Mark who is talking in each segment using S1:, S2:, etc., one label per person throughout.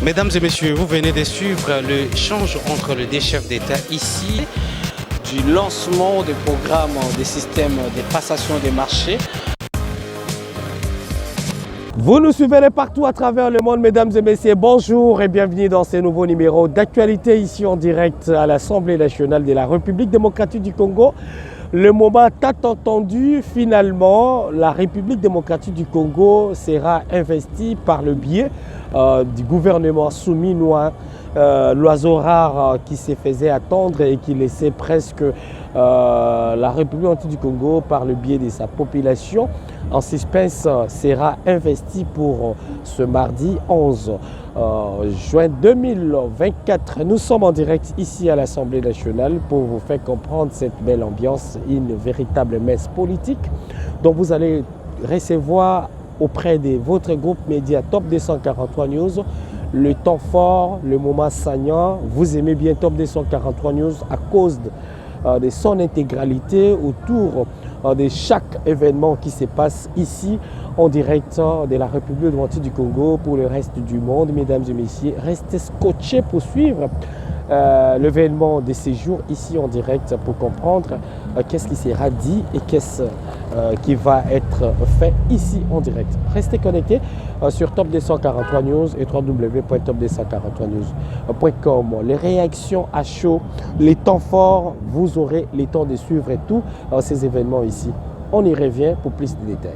S1: Mesdames et messieurs, vous venez de suivre l'échange entre les deux chefs d'État ici.
S2: Du lancement des programmes des systèmes de passation des marchés.
S3: Vous nous suivez partout à travers le monde, mesdames et messieurs. Bonjour et bienvenue dans ce nouveau numéro d'actualité ici en direct à l'Assemblée nationale de la République démocratique du Congo. Le moment tant entendu, finalement, la République démocratique du Congo sera investie par le biais du gouvernement souminois, l'oiseau rare qui se faisait attendre et qui laissait presque la République démocratique du Congo par le biais de sa population en suspense sera investi pour ce mardi 11 juin 2024. Nous sommes en direct ici à l'Assemblée nationale pour vous faire comprendre cette belle ambiance, une véritable messe politique dont vous allez recevoir auprès de votre groupe média Top 243 News le temps fort, le moment saignant. Vous aimez bien Top 243 News à cause de son intégralité autour de chaque événement qui se passe ici en direct de la République démocratique du Congo pour le reste du monde. Mesdames et messieurs, restez scotchés pour suivre l'événement de ces jours ici en direct pour comprendre qu'est-ce qui sera dit et qu'est-ce qui va être fait ici en direct. Restez connectés sur Top 243 News et www.top243news.com. Les réactions à chaud, les temps forts, vous aurez le temps de suivre tous ces événements ici. On y revient pour plus de détails.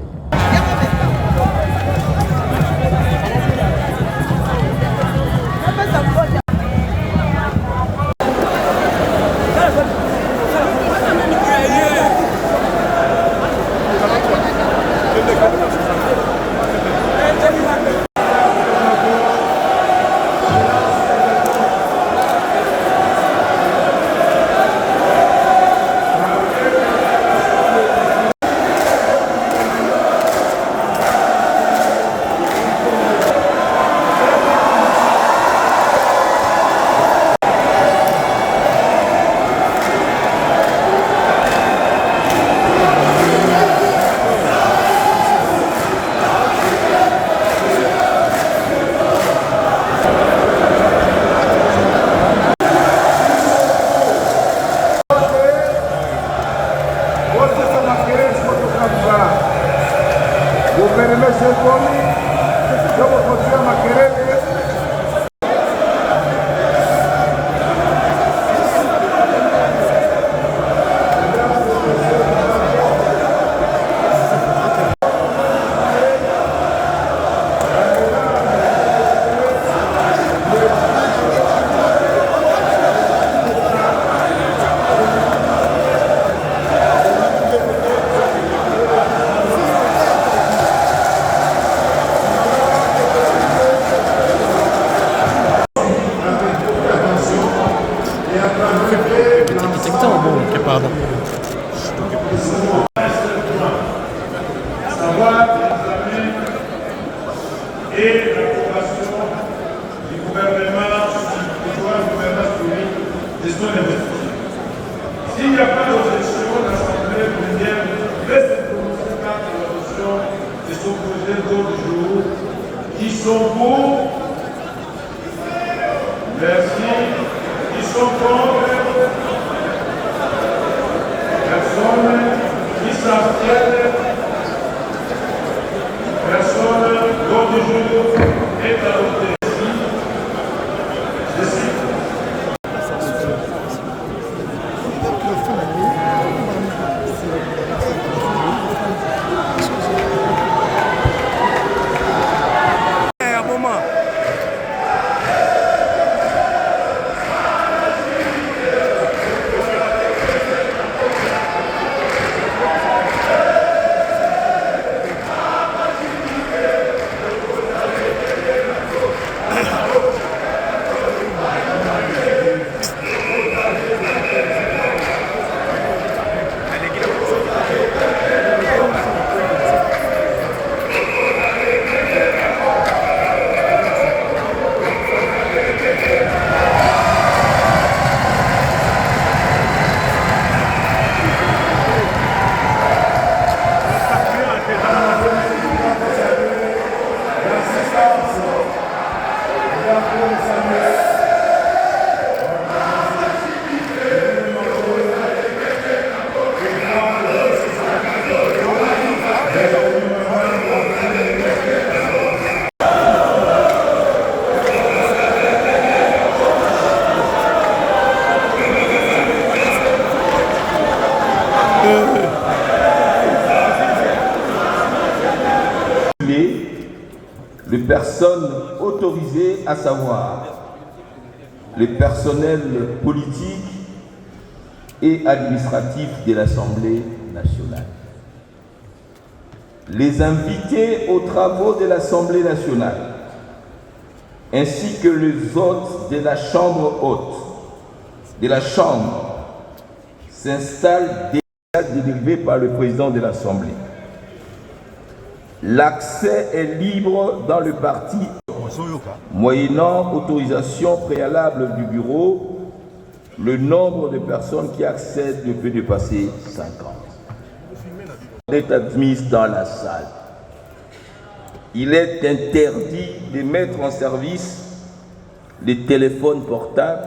S4: les personnes autorisées, à savoir les personnels politiques et administratifs de l'Assemblée nationale. Les invités aux travaux de l'Assemblée nationale, ainsi que les hôtes de la Chambre haute, de la Chambre, s'installent déjà délivrés par le président de l'Assemblée. L'accès est libre dans le parti, moyennant autorisation préalable du bureau. Le nombre de personnes qui accèdent ne peut dépasser 50. Est admise dans la salle. Il est interdit de mettre en service les téléphones portables.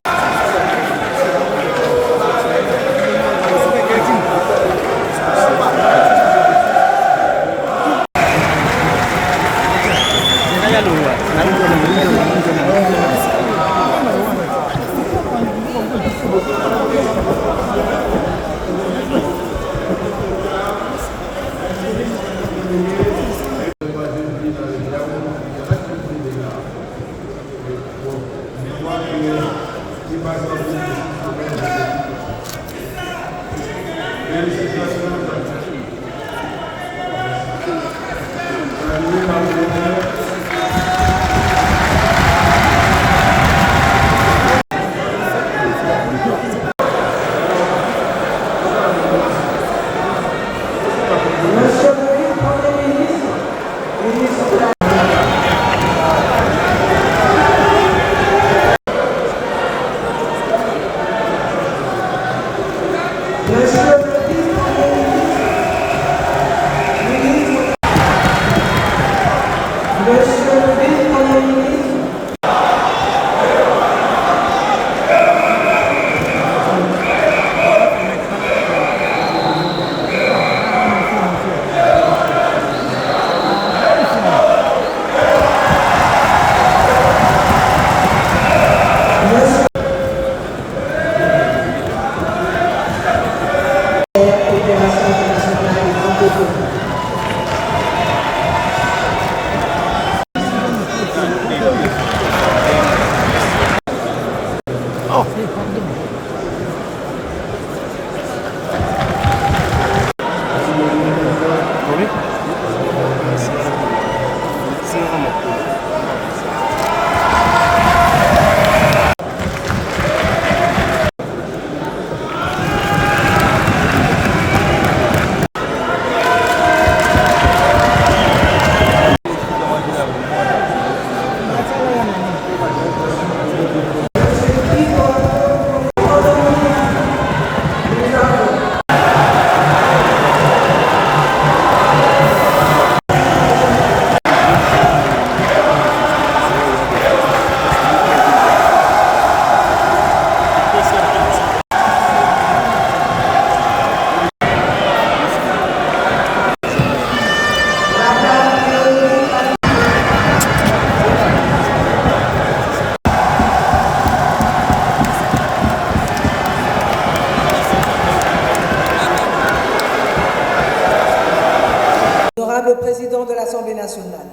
S5: Honorable Président de l'Assemblée nationale,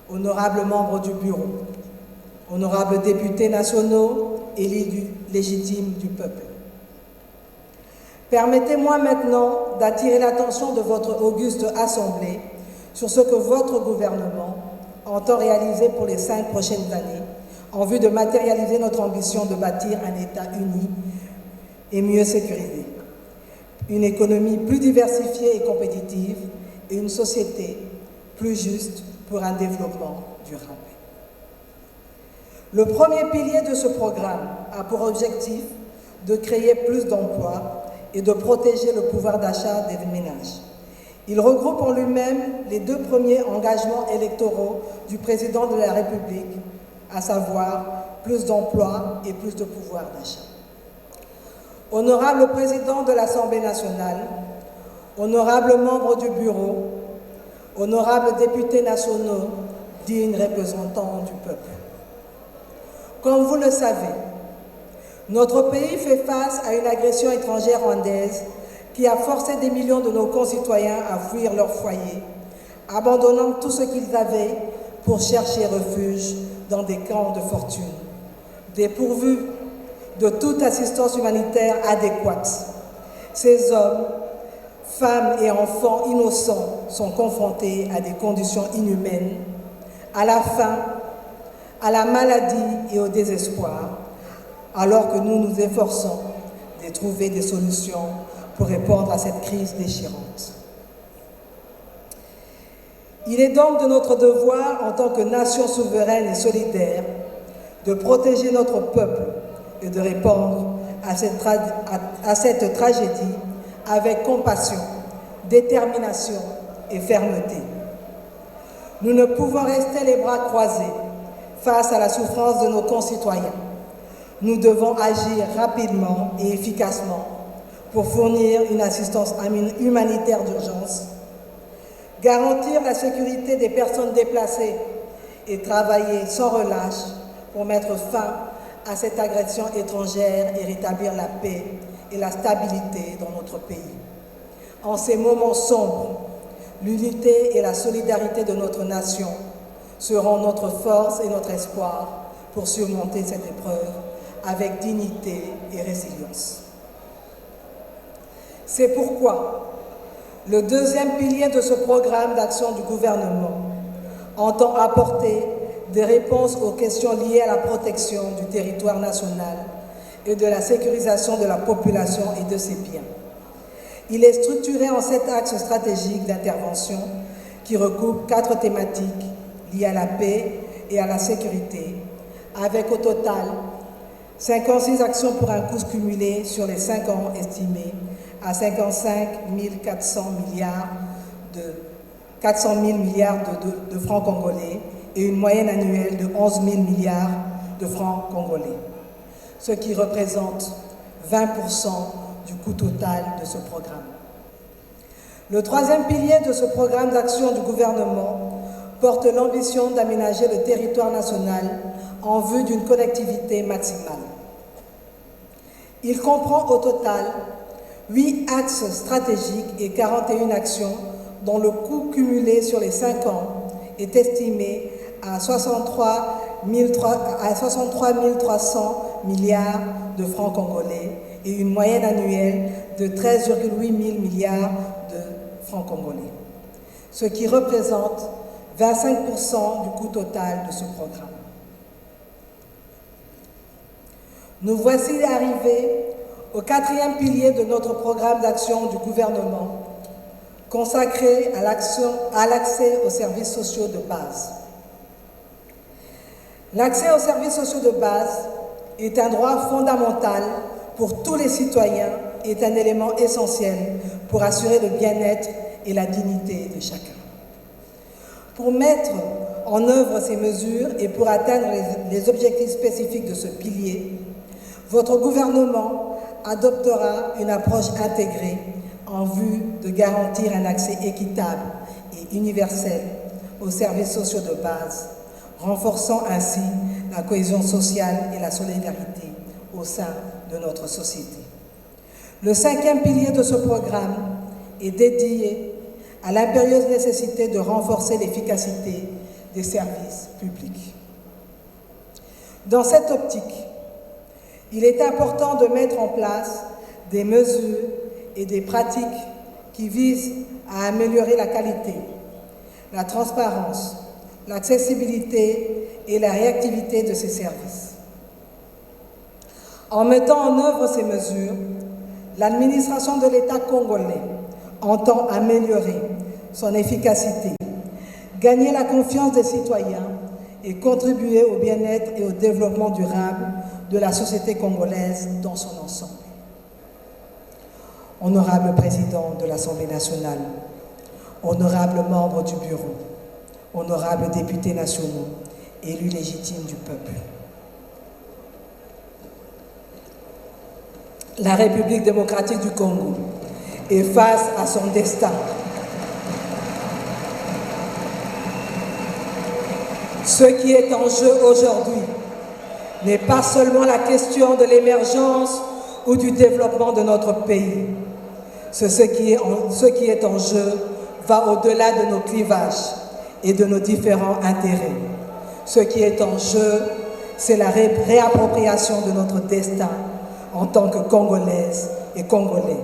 S5: honorables membres du bureau, honorables députés nationaux, élus légitimes du peuple. Permettez-moi maintenant d'attirer l'attention de votre auguste Assemblée sur ce que votre gouvernement entend réaliser pour les 5 prochaines années en vue de matérialiser notre ambition de bâtir un État uni et mieux sécurisé, une économie plus diversifiée et compétitive et une société plus juste pour un développement durable. Le premier pilier de ce programme a pour objectif de créer plus d'emplois et de protéger le pouvoir d'achat des ménages. Il regroupe en lui-même les 2 premiers engagements électoraux du président de la République, à savoir plus d'emplois et plus de pouvoir d'achat. Honorable Président de l'Assemblée nationale, honorables membres du bureau, honorables députés nationaux, dignes représentants du peuple. Comme vous le savez, notre pays fait face à une agression étrangère rwandaise qui a forcé des millions de nos concitoyens à fuir leur foyer, abandonnant tout ce qu'ils avaient pour chercher refuge dans des camps de fortune, dépourvus de toute assistance humanitaire adéquate. Ces hommes, femmes et enfants innocents sont confrontés à des conditions inhumaines, à la faim, à la maladie et au désespoir, alors que nous nous efforçons de trouver des solutions pour répondre à cette crise déchirante. Il est donc de notre devoir, en tant que nation souveraine et solidaire, de protéger notre peuple et de répondre à cette tragédie avec compassion, détermination et fermeté. Nous ne pouvons rester les bras croisés face à la souffrance de nos concitoyens. Nous devons agir rapidement et efficacement pour fournir une assistance humanitaire d'urgence, garantir la sécurité des personnes déplacées et travailler sans relâche pour mettre fin à cette agression étrangère et rétablir la paix et la stabilité dans notre pays. En ces moments sombres, l'unité et la solidarité de notre nation seront notre force et notre espoir pour surmonter cette épreuve avec dignité et résilience. C'est pourquoi le deuxième pilier de ce programme d'action du gouvernement entend apporter des réponses aux questions liées à la protection du territoire national et de la sécurisation de la population et de ses biens. Il est structuré en 7 axes stratégiques d'intervention qui recoupent 4 thématiques liées à la paix et à la sécurité, avec au total 56 actions pour un coût cumulé sur les 5 ans estimé à 55 400 milliards de francs congolais et une moyenne annuelle de 11 000 milliards de francs congolais, ce qui représente 20% du coût total de ce programme. Le troisième pilier de ce programme d'action du gouvernement porte l'ambition d'aménager le territoire national en vue d'une connectivité maximale. Il comprend au total 8 axes stratégiques et 41 actions dont le coût cumulé sur les 5 ans est estimé à 63 300 milliards de francs congolais et une moyenne annuelle de 13,8 milliards de francs congolais, ce qui représente 25% du coût total de ce programme. Nous voici arrivés au 4e pilier de notre programme d'action du gouvernement, consacré à l'accès aux services sociaux de base. L'accès aux services sociaux de base est un droit fondamental pour tous les citoyens et est un élément essentiel pour assurer le bien-être et la dignité de chacun. Pour mettre en œuvre ces mesures et pour atteindre les objectifs spécifiques de ce pilier, votre gouvernement adoptera une approche intégrée en vue de garantir un accès équitable et universel aux services sociaux de base, renforçant ainsi la cohésion sociale et la solidarité au sein de notre société. Le 5e pilier de ce programme est dédié à l'impérieuse nécessité de renforcer l'efficacité des services publics. Dans cette optique, il est important de mettre en place des mesures et des pratiques qui visent à améliorer la qualité, la transparence, l'accessibilité et la réactivité de ces services. En mettant en œuvre ces mesures, l'administration de l'État congolais entend améliorer son efficacité, gagner la confiance des citoyens et contribuer au bien-être et au développement durable de la société congolaise dans son ensemble. Honorable Président de l'Assemblée nationale, honorables membres du Bureau, honorables députés nationaux, élus légitimes du peuple. La République démocratique du Congo est face à son destin. Ce qui est en jeu aujourd'hui n'est pas seulement la question de l'émergence ou du développement de notre pays. Ce qui est en jeu va au-delà de nos clivages et de nos différents intérêts. Ce qui est en jeu, c'est la réappropriation de notre destin en tant que Congolaises et Congolais.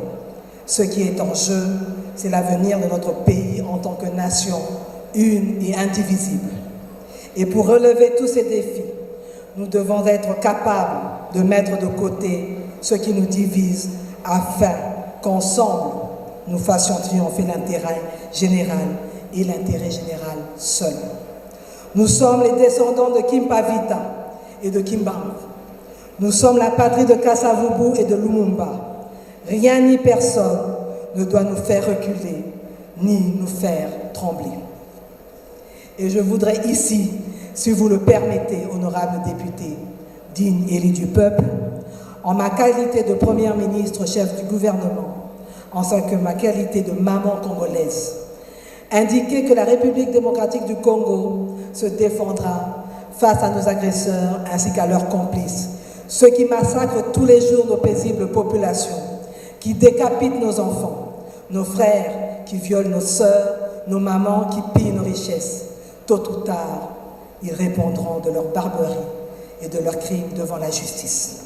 S5: Ce qui est en jeu, c'est l'avenir de notre pays en tant que nation, une et indivisible. Et pour relever tous ces défis, nous devons être capables de mettre de côté ce qui nous divise afin qu'ensemble, nous fassions triompher l'intérêt général et l'intérêt général seul. Nous sommes les descendants de Kimpavita et de Kimbangu. Nous sommes la patrie de Kasavubu et de Lumumba. Rien ni personne ne doit nous faire reculer, ni nous faire trembler. Et je voudrais ici, si vous le permettez, honorables députés, dignes élus du peuple, en ma qualité de Première ministre, chef du gouvernement, ainsi que ma qualité de maman congolaise, indiquer que la République démocratique du Congo se défendra face à nos agresseurs ainsi qu'à leurs complices, ceux qui massacrent tous les jours nos paisibles populations, qui décapitent nos enfants, nos frères qui violent nos sœurs, nos mamans qui pillent nos richesses. Tôt ou tard, ils répondront de leur barbarie et de leurs crimes devant la justice.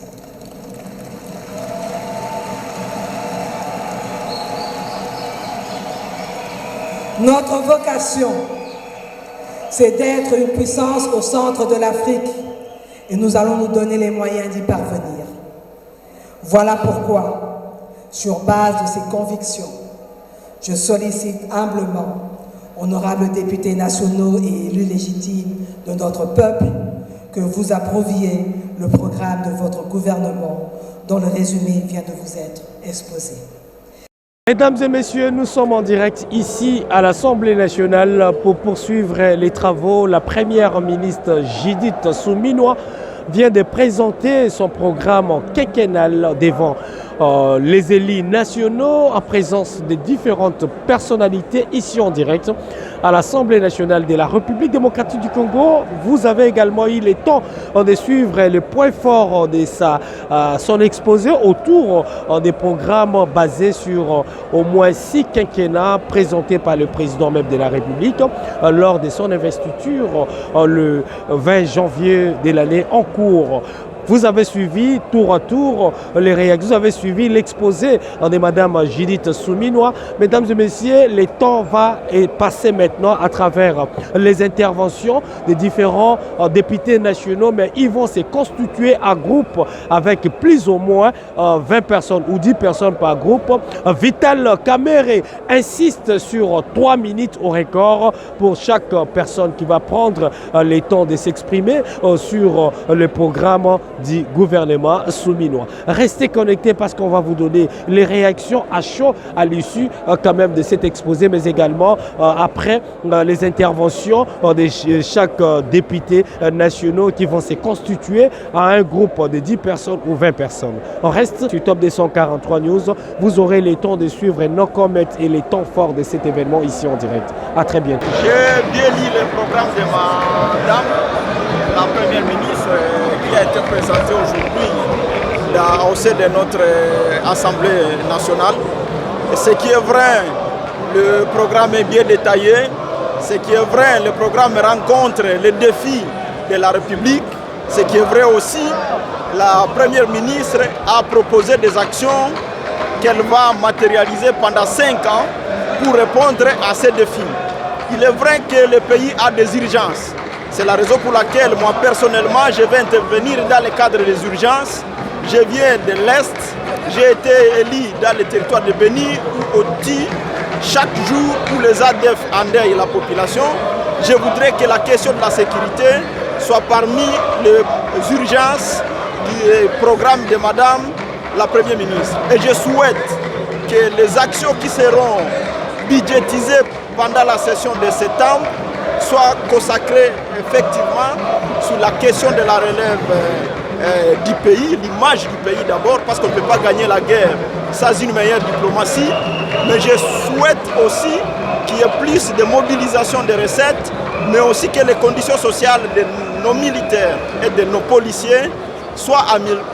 S5: Notre vocation, c'est d'être une puissance au centre de l'Afrique et nous allons nous donner les moyens d'y parvenir. Voilà pourquoi, sur base de ces convictions, je sollicite humblement, honorables députés nationaux et élus légitimes de notre peuple, que vous approuviez le programme de votre gouvernement dont le résumé vient de vous être exposé.
S3: Mesdames et messieurs, nous sommes en direct ici à l'Assemblée nationale pour poursuivre les travaux. La première ministre Judith Suminwa vient de présenter son programme quinquennal devant les élus nationaux en présence de différentes personnalités ici en direct à l'Assemblée nationale de la République démocratique du Congo. Vous avez également eu le temps de suivre le point fort de son exposé autour des programmes basés sur au moins 6 quinquennats présentés par le président même de la République lors de son investiture le 20 janvier de l'année en cours. Vous avez suivi tour à tour les réactions, vous avez suivi l'exposé de Mme Judith Suminwa. Mesdames et messieurs, le temps va passer maintenant à travers les interventions des différents députés nationaux, mais ils vont se constituer en groupe avec plus ou moins 20 personnes ou 10 personnes par groupe. Vital Kamerhe insiste sur 3 minutes au record pour chaque personne qui va prendre le temps de s'exprimer sur le programme du gouvernement Suminwa. Restez connectés parce qu'on va vous donner les réactions à chaud à l'issue quand même de cet exposé, mais également après les interventions de chaque député nationaux qui vont se constituer à un groupe de 10 personnes ou 20 personnes. On reste sur Top 243 News. Vous aurez le temps de suivre nos commentaires et les temps forts de cet événement ici en direct. À très bientôt.
S6: J'ai bien lu le programme de Madame la Première ministre qui a été présenté aujourd'hui au sein de notre Assemblée nationale. Et ce qui est vrai, le programme est bien détaillé. Ce qui est vrai, le programme rencontre les défis de la République. Ce qui est vrai aussi, la Première ministre a proposé des actions qu'elle va matérialiser pendant 5 ans pour répondre à ces défis. Il est vrai que le pays a des urgences. C'est la raison pour laquelle moi personnellement je vais intervenir dans le cadre des urgences. Je viens de l'Est, j'ai été élu dans le territoire de Béni où Oti, chaque jour où les ADF endeuillent la population, je voudrais que la question de la sécurité soit parmi les urgences du programme de Madame la Première ministre. Et je souhaite que les actions qui seront budgétisées pendant la session de septembre soit consacré effectivement sur la question de la relève du pays, l'image du pays d'abord, parce qu'on ne peut pas gagner la guerre sans une meilleure diplomatie. Mais je souhaite aussi qu'il y ait plus de mobilisation des recettes, mais aussi que les conditions sociales de nos militaires et de nos policiers soient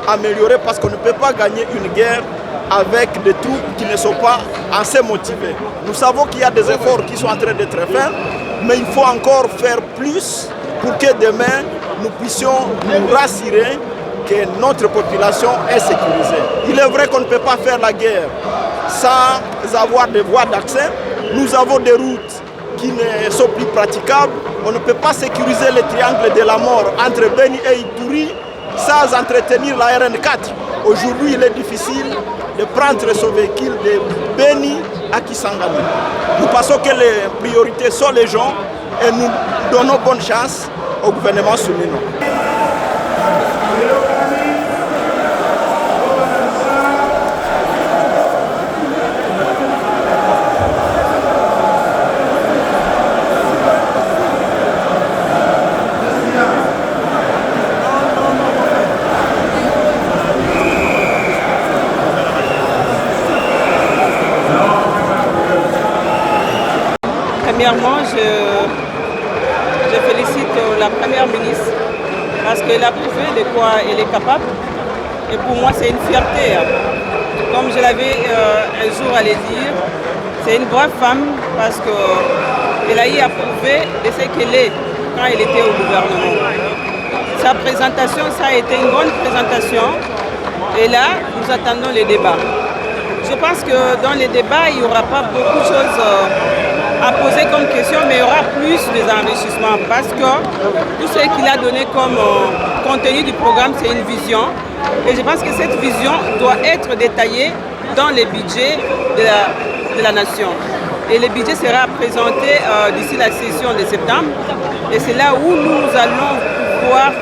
S6: améliorées, parce qu'on ne peut pas gagner une guerre avec des troupes qui ne sont pas assez motivées. Nous savons qu'il y a des efforts qui sont en train d'être faits, mais il faut encore faire plus pour que demain, nous puissions nous rassurer que notre population est sécurisée. Il est vrai qu'on ne peut pas faire la guerre sans avoir des voies d'accès. Nous avons des routes qui ne sont plus praticables. On ne peut pas sécuriser le triangle de la mort entre Beni et Ituri sans entretenir la RN4. Aujourd'hui, il est difficile de prendre son véhicule de Beni à Kisangani. Nous pensons que les priorités sont les gens et nous donnons bonne chance au gouvernement souverain.
S7: Premièrement, je félicite la Première ministre parce qu'elle a prouvé de quoi elle est capable. Et pour moi, c'est une fierté. Comme je l'avais un jour allé dire, c'est une brave femme parce qu'elle a eu à prouver de ce qu'elle est quand elle était au gouvernement. Sa présentation, ça a été une bonne présentation. Et là, nous attendons les débats. Je pense que dans les débats, il n'y aura pas beaucoup de choses à poser comme question, mais il y aura plus d'enrichissement parce que tout ce qu'il a donné comme contenu du programme, c'est une vision. Et je pense que cette vision doit être détaillée dans les budgets de la nation. Et le budget sera présenté d'ici la session de septembre. Et c'est là où nous allons pouvoir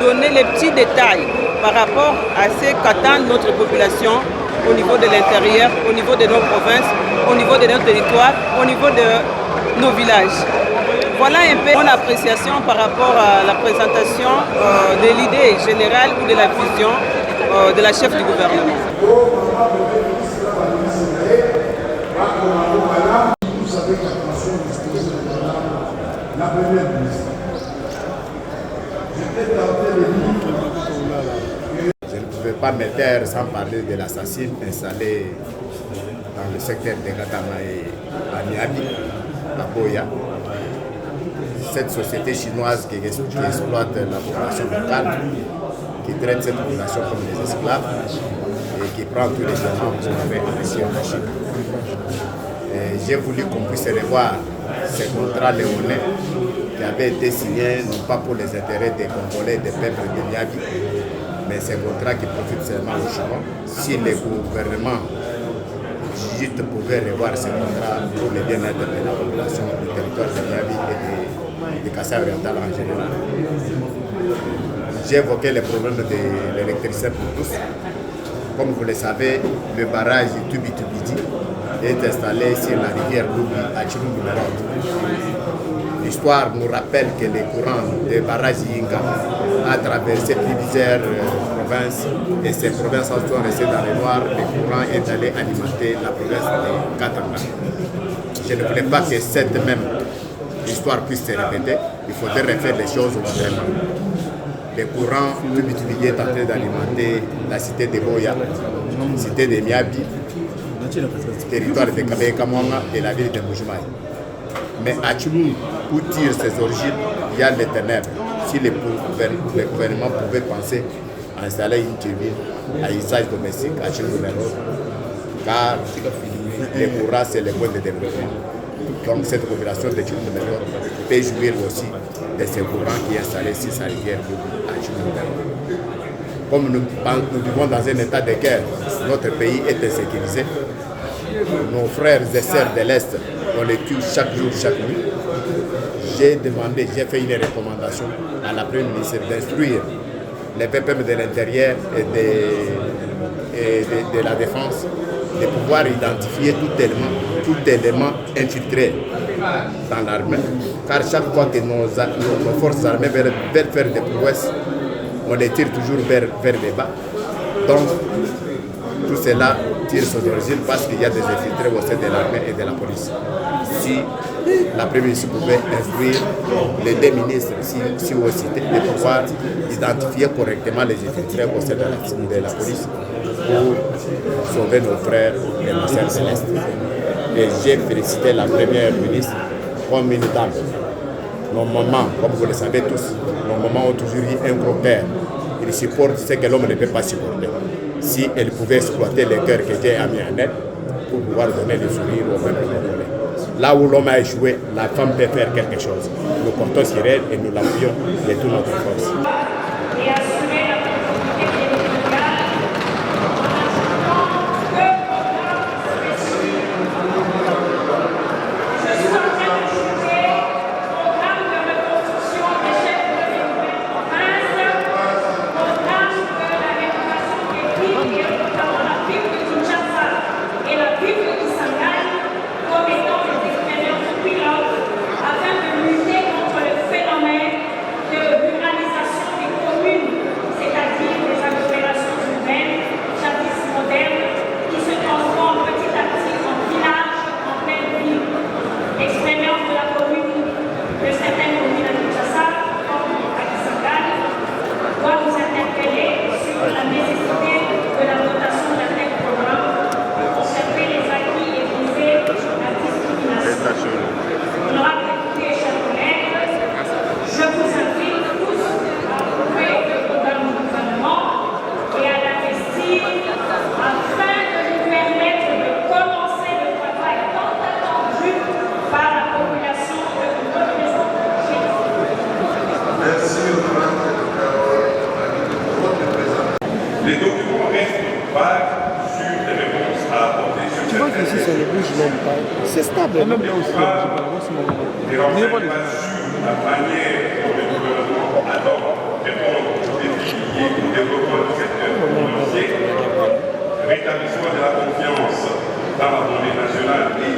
S7: donner les petits détails par rapport à ce qu'attend notre population au niveau de l'intérieur, au niveau de nos provinces, au niveau de nos territoires, au niveau de nos villages. Voilà un peu mon appréciation par rapport à la présentation de l'idée générale ou de la vision de la chef du gouvernement.
S8: Vous savez qu'attention, la première ministre. J'étais tenté de dire. Je ne pouvais pas me taire sans parler de l'assassin installé dans le secteur de Gatamae à Niabi, à Boya. Cette société chinoise qui exploite la population locale, qui traite cette population comme des esclaves et qui prend tous les éléments qu'on avait enrichis en Chine. J'ai voulu qu'on puisse revoir ces contrats léonais qui avaient été signés non pas pour les intérêts des Congolais, des peuples de Niabi, mais ces contrats qui profitent seulement aux Chinois. Si les gouvernements juste pouvaient revoir ces contrats pour le bien-être de la population du territoire de Niabi et de Kassai oriental en général. J'ai évoqué les problèmes de l'électricité pour tous. Comme vous le savez, le barrage Tubi-Tubidi est installé sur la rivière Loubi à Chirungu-Merote. L'histoire nous rappelle que les courants des barrages Yinga a traversé plusieurs provinces et ces provinces sont restées dans le noir. Le courant est allé alimenter la province de Katanga. Je ne voulais pas que cette même histoire puisse se répéter. Il faudrait refaire les choses autrement. Le courant Tubi-Tubidi est en train d'alimenter la cité de Boya, cité de Miabi, territoire de Kabé-Kamwanga et la ville de Mbujimayi. Mais à Tchilou, où tirent ses origines, il y a les ténèbres. Si le gouvernement pouvait penser à installer une turbine à usage domestique à Tchilou-Merote, car les courants, c'est le point de développement. Donc cette population de Tchilou-Merote peut jouir aussi de ces courants qui est installé sur sa rivière à Tchilou-Merote. Comme nous vivons dans un état de guerre, notre pays est insécurisé. Nos frères et sœurs de l'Est, on les tue chaque jour, chaque nuit. J'ai fait une recommandation à la Première ministre d'instruire les PPM de l'intérieur et de la défense, de pouvoir identifier tout élément infiltré dans l'armée. Car chaque fois que nos forces armées veulent faire des prouesses, on les tire toujours vers le bas. Donc, tout cela tire son origine parce qu'il y a des infiltrés au sein de l'armée et de la police. Si la Première ministre pouvait instruire les deux ministres, si vous citez, de pouvoir identifier correctement les infiltrés au sein de la police pour sauver nos frères et nos sœurs célestes. Et j'ai félicité la Première ministre comme une dame. Nos mamans, comme vous le savez tous, nos mamans ont toujours eu un gros cœur. Ils supportent ce que l'homme ne peut pas supporter. Si elle pouvait exploiter les cœurs que Dieu a mis en elle pour pouvoir donner le sourire au peuple congolais. Là où l'homme a échoué, la femme peut faire quelque chose. Nous portons sur elle et nous l'appuyons de toute notre force.
S9: Les documents restent vagues sur les réponses à apporter sur
S2: tu vois qu'ici c'est le bouge même pas. C'est stable.
S9: Même là aussi, les renseignements sur la manière dont le gouvernement adopte répondre aux défis liés au développement du secteur financier, rétablissement de la confiance dans la monnaie nationale et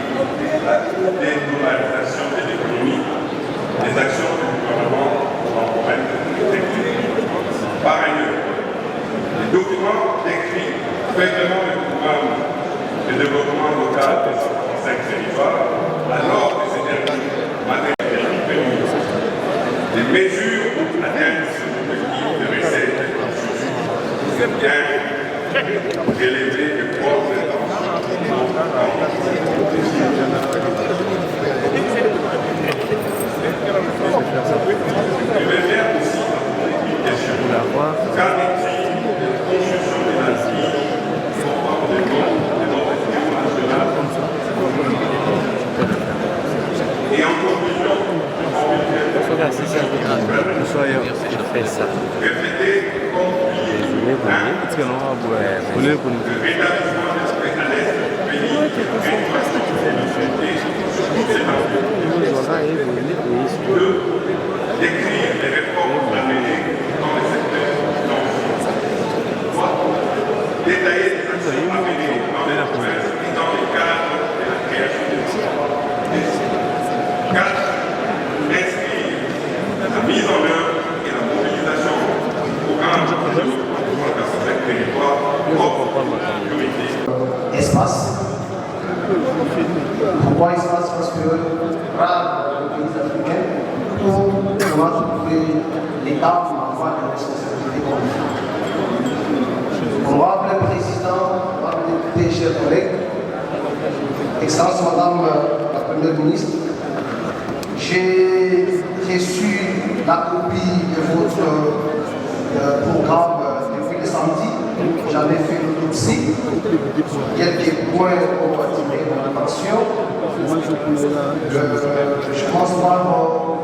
S9: la dédollarisation de l'économie, les actions du gouvernement en domaine technique. Par ailleurs, les documents décrits faiblement le programme de développement local des 55 territoires, alors que ces derniers matériels les mesures pour atteindre ce objectif de recettes c'est bien relevé de fortes je vais faire aussi une question. Qu'en est-il de la construction des navires conformes des normes de notre éducation nationale? Et en conclusion, répétez le rétablissement d'esprit à l'est du pays, décrire les réformes à mener dans le secteur financier. 3. Détailler les actions à mener dans les provinces et dans le cadre de la création des emplois. 4. Inscrire la mise en œuvre et la mobilisation du programme de développement dans ce territoire comme priorité.
S10: Espace. Pourquoi espace? Parce que rares les pays africains ont vraiment trouvé l'État pour avoir des responsabilités communes. Honorable Président, honorable député, chers collègues, Excellence Madame la Première ministre, j'ai reçu la copie de votre programme depuis le samedi. J'avais fait l'autopsie. Quelques points ont attiré mon attention. Je commence par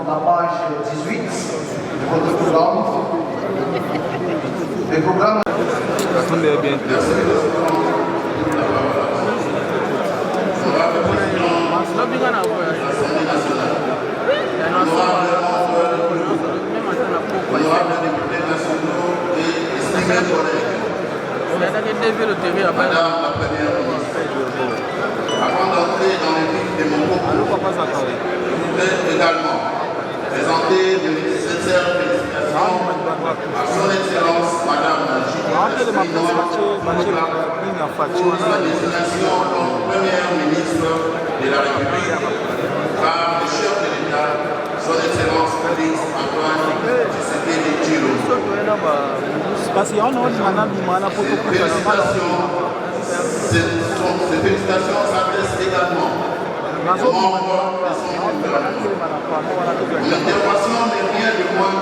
S10: la page 18 de votre programme. Le programme.
S11: Madame la Première ministre, avant d'entrer dans le vif de mon propos, je voudrais également présenter de nécessaires félicitations à son Excellence Madame Julie pour sa désignation comme Première ministre de la République par le chef de l'État, son Excellence Félix Antoine Tshisekedi Tshilombo. Ces félicitations s'adressent également membres de son gouvernement. L'intervention n'est rien de moins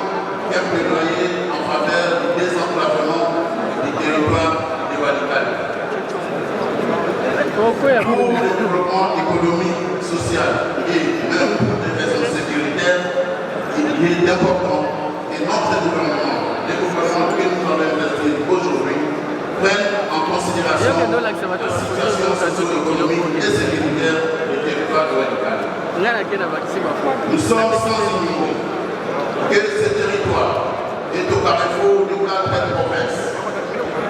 S11: qu'un plaidoyer en faveur du désenclavement du territoire de Walikale. Pour le développement économique, social et même pour des raisons sécuritaires, il est important que notre gouvernement, les gouvernements que nous allons investir aujourd'hui, prennent en considération la situation socio-économique et sécuritaire du territoire de Walikale. Nous sommes sans ignorer que ce territoire est au carrefour de 4 provinces.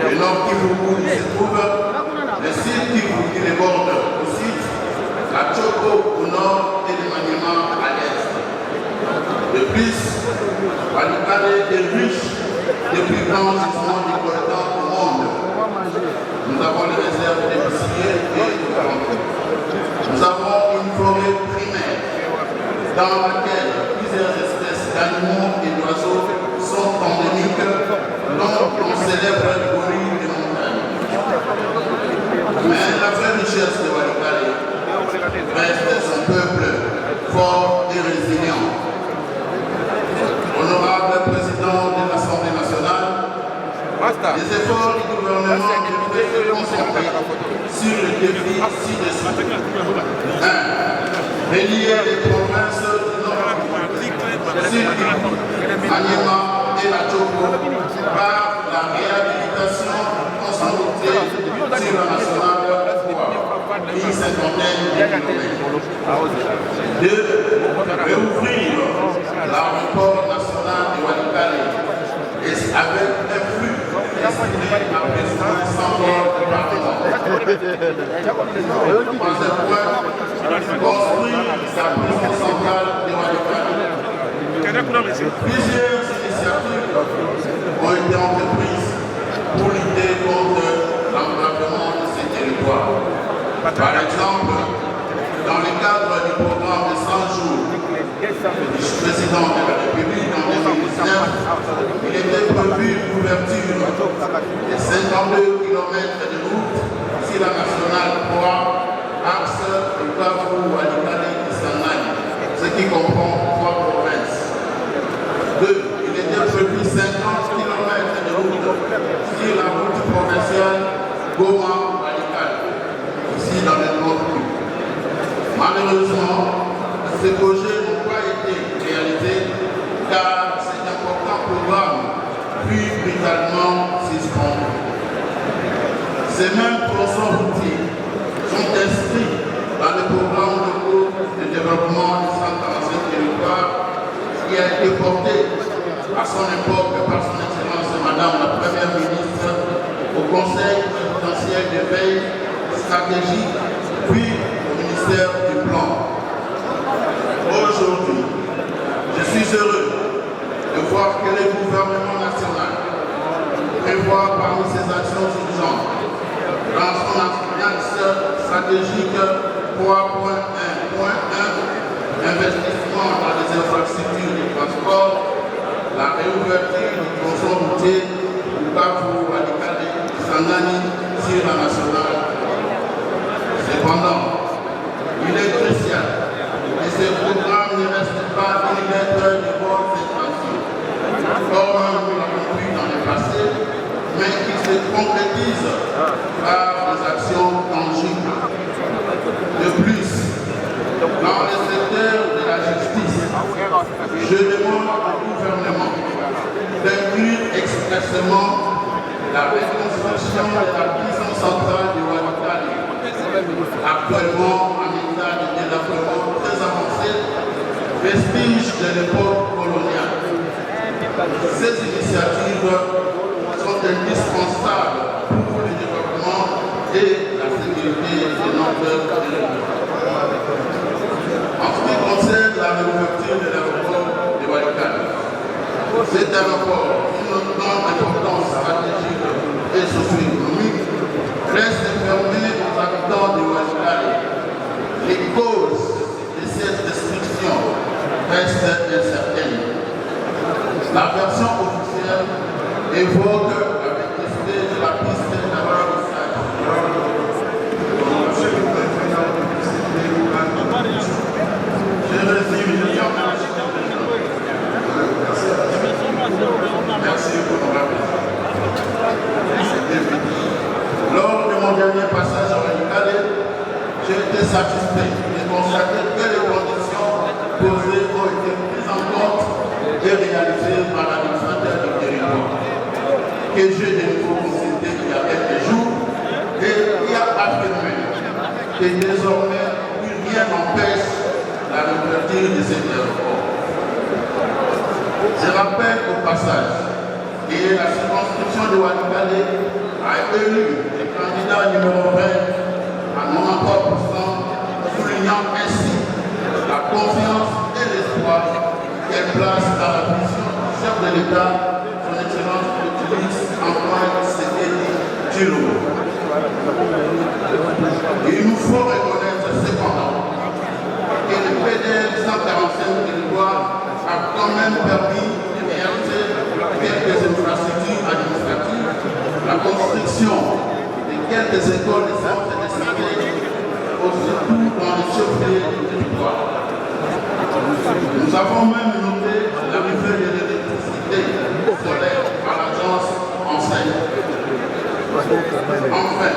S11: Le nord Kivu se trouve, le sud Kivu qui les borde au sud, la Tchoko au nord et le Maniema à l'est. De plus, Walikale est riche des plus grands gisements de coltan au monde. Nous avons les réserves de Bissillé et de Kalango. Nous avons une forêt primaire dans laquelle plusieurs espèces d'animaux et d'oiseaux sont endémiques, dont on célèbre le gorille des montagnes. Mais la vraie richesse de Walikale reste son peuple fort et résilient. Honorable président de l'Assemblée nationale, les efforts du gouvernement devraient se concentrer sur le défi ci-dessous. 1. Relier les provinces du Nord, Sud, Maniema et la Tchoko par la réhabilitation concentrée sur la nationale pour une cinquantaine de kilomètres. 2. Réouvrir l'aéroport national de Walikale avec un flux estimé à besoin 100 000 par an. 3e point, construire la prison centrale de Walikale. Plusieurs initiatives ont été entreprises pour lutter contre l'enclavement de ces territoires. Par exemple, dans le cadre du programme de 100 jours du président de la République en 2019, il était prévu l'ouverture de 52 km de route sur la nationale 3, axe Bukavu, Walikale et Kisangani, ce qui comprend 3 provinces. 2. Il était prévu 50 km de route sur la route provinciale Goma-Walikale, ici dans le nord. Malheureusement, ces projets n'ont pas été réalisés car cet important programme fut brutalement suspendu. Ces mêmes tronçons routiers sont inscrits dans le programme de développement du 145 territoires qui a été porté à son époque par son Excellence Madame la Première ministre au Conseil présidentiel de veille stratégique, puis au ministère du Plan. Aujourd'hui, je suis heureux de voir que le gouvernement national prévoit parmi ses actions urgentes dans son axe stratégique 3.1.1 investissement dans les infrastructures de transport, la réouverture du tronçon routier Bukavu, Walikale, Kisangani sur la nationale. Cependant, il est crucial que ce programme ne reste pas une lettre de bonne intention, comme nous l'avons vu dans le passé, mais qu'il se concrétise par des actions tangibles. De plus, dans le secteur de la justice, je demande au gouvernement d'inclure expressément la reconstruction de la prison centrale de Walikale, actuellement en état de développement très avancé, vestige de l'époque coloniale. Ces initiatives sont indispensables pour le développement et la sécurité de notre territoire. En ce qui concerne la réouverture de l'aéroport de Walikale, cet aéroport, qui donne importance stratégique et socio-économique, reste fermé aux habitants de Walikale. Les causes de cette destruction restent incertaines. La version officielle évoque la vétusté de la piste d'atterrissage. Monsieur l'honorable député. Lors de mon dernier passage à Walikale, j'ai été satisfait de constater que les conditions posées ont été prises en compte et réalisées par l'administrateur du territoire, que j'ai de nouveau consulté il y a quelques jours et qui a affirmé que désormais plus rien n'empêche la réouverture de cet aéroport. Je rappelle au passage que la circonscription de Walikale a élu le candidat numéro 20 à 93%, soulignant ainsi la confiance et l'espoir qu'elle place dans la vision du chef de l'État, son Excellence le ministre Antoine Tshisekedi Tshilombo. Il nous faut reconnaître cependant que le PDL 145 territoires a quand même permis de réaliser quelques infrastructures administratives, la construction de quelques écoles de centres de santé, surtout dans les chefs-lieux du territoire. Nous avons même noté l'arrivée de l'électricité solaire par l'agence enseigne. Enfin,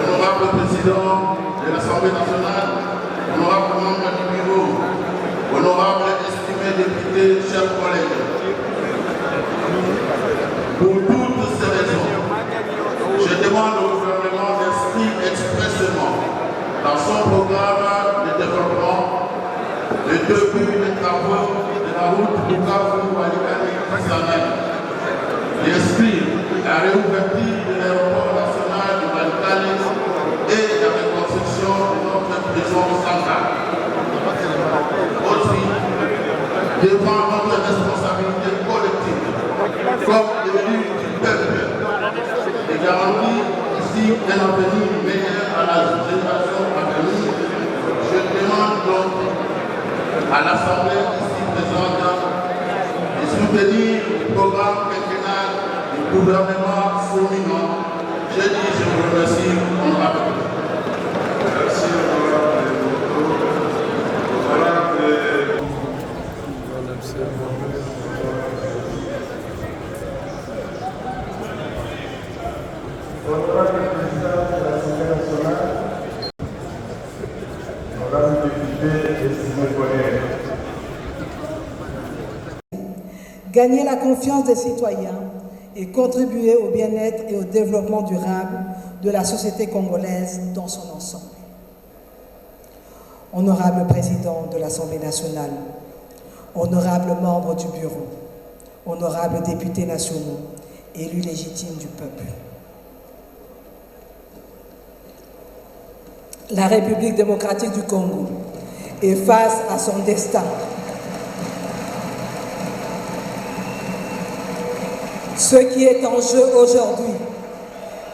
S11: honorable président de l'Assemblée nationale, honorable membre du bureau, honorable estimé député, chers collègues, pour toutes ces raisons, je demande au gouvernement d'inscrire expressément dans son programme de développement le début des travaux de la route Bukavu-Walikale-Kisangani, d'inscrire la réouverture de l'aéroport national de Walikale et la reconstruction de notre prison centrale. Aussi, devant notre responsabilité collective, comme élu du peuple, de garantir ici un avenir meilleur à la génération à venir, je demande donc à l'Assemblée ici présente de soutenir le programme quinquennal du gouvernement souminant. Je dis, je vous remercie, honorable.
S9: Merci, honorable.
S12: Honorable président de l'Assemblée nationale, honorable député estimé collègue.
S5: Gagner la confiance des citoyens et contribuer au bien-être et au développement durable de la société congolaise dans son ensemble. Honorable président de l'Assemblée nationale, honorable membre du bureau, honorables députés nationaux, élus légitimes du peuple. La République démocratique du Congo est face à son destin. Ce qui est en jeu aujourd'hui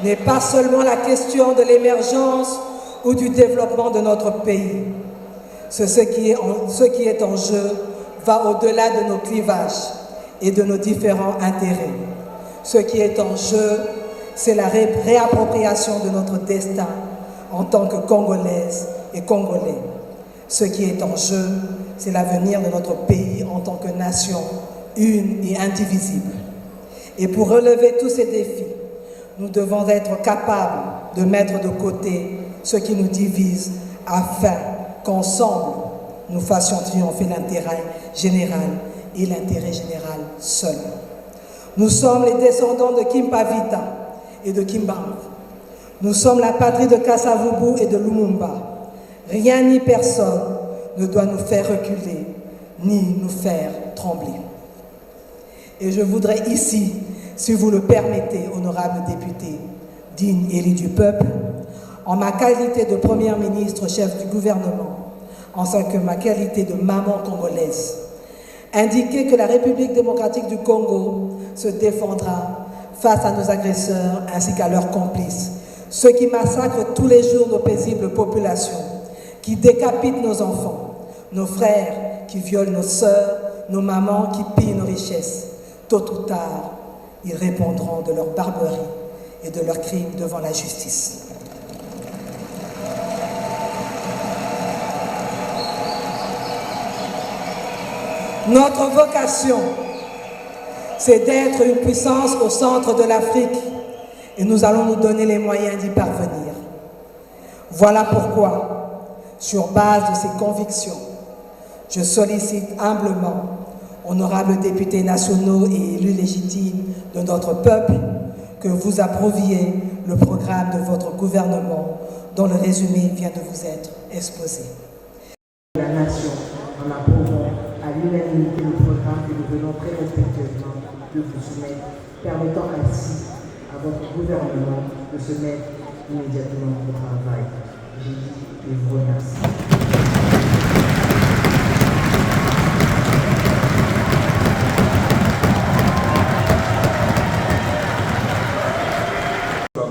S5: n'est pas seulement la question de l'émergence ou du développement de notre pays. Ce qui est en jeu va au-delà de nos clivages et de nos différents intérêts. Ce qui est en jeu, c'est la réappropriation de notre destin en tant que Congolaises et Congolais. Ce qui est en jeu, c'est l'avenir de notre pays en tant que nation une et indivisible. Et pour relever tous ces défis, nous devons être capables de mettre de côté ce qui nous divise afin qu'ensemble, nous fassions triompher l'intérêt général et l'intérêt général seul. Nous sommes les descendants de Kimpavita et de Kimbangu. Nous sommes la patrie de Kasavubu et de Lumumba. Rien ni personne ne doit nous faire reculer, ni nous faire trembler. Et je voudrais ici, si vous le permettez, honorable député, digne élu du peuple, en ma qualité de première ministre, chef du gouvernement, ainsi que ma qualité de maman congolaise, indiquer que la République démocratique du Congo se défendra face à nos agresseurs ainsi qu'à leurs complices, ceux qui massacrent tous les jours nos paisibles populations, qui décapitent nos enfants, nos frères qui violent nos sœurs, nos mamans qui pillent nos richesses. Tôt ou tard, ils répondront de leur barbarie et de leurs crimes devant la justice. Notre vocation, c'est d'être une puissance au centre de l'Afrique et nous allons nous donner les moyens d'y parvenir. Voilà pourquoi, sur base de ces convictions, je sollicite humblement, honorables députés nationaux et élus légitimes de notre peuple, que vous approuviez le programme de votre gouvernement dont le résumé vient de vous être exposé.
S13: La nation, en approuvant à l'unanimité le programme que nous venons très respectueusement de vous soumettre, permettant ainsi à votre gouvernement de se mettre immédiatement au travail. J'ai dit et vous remercie.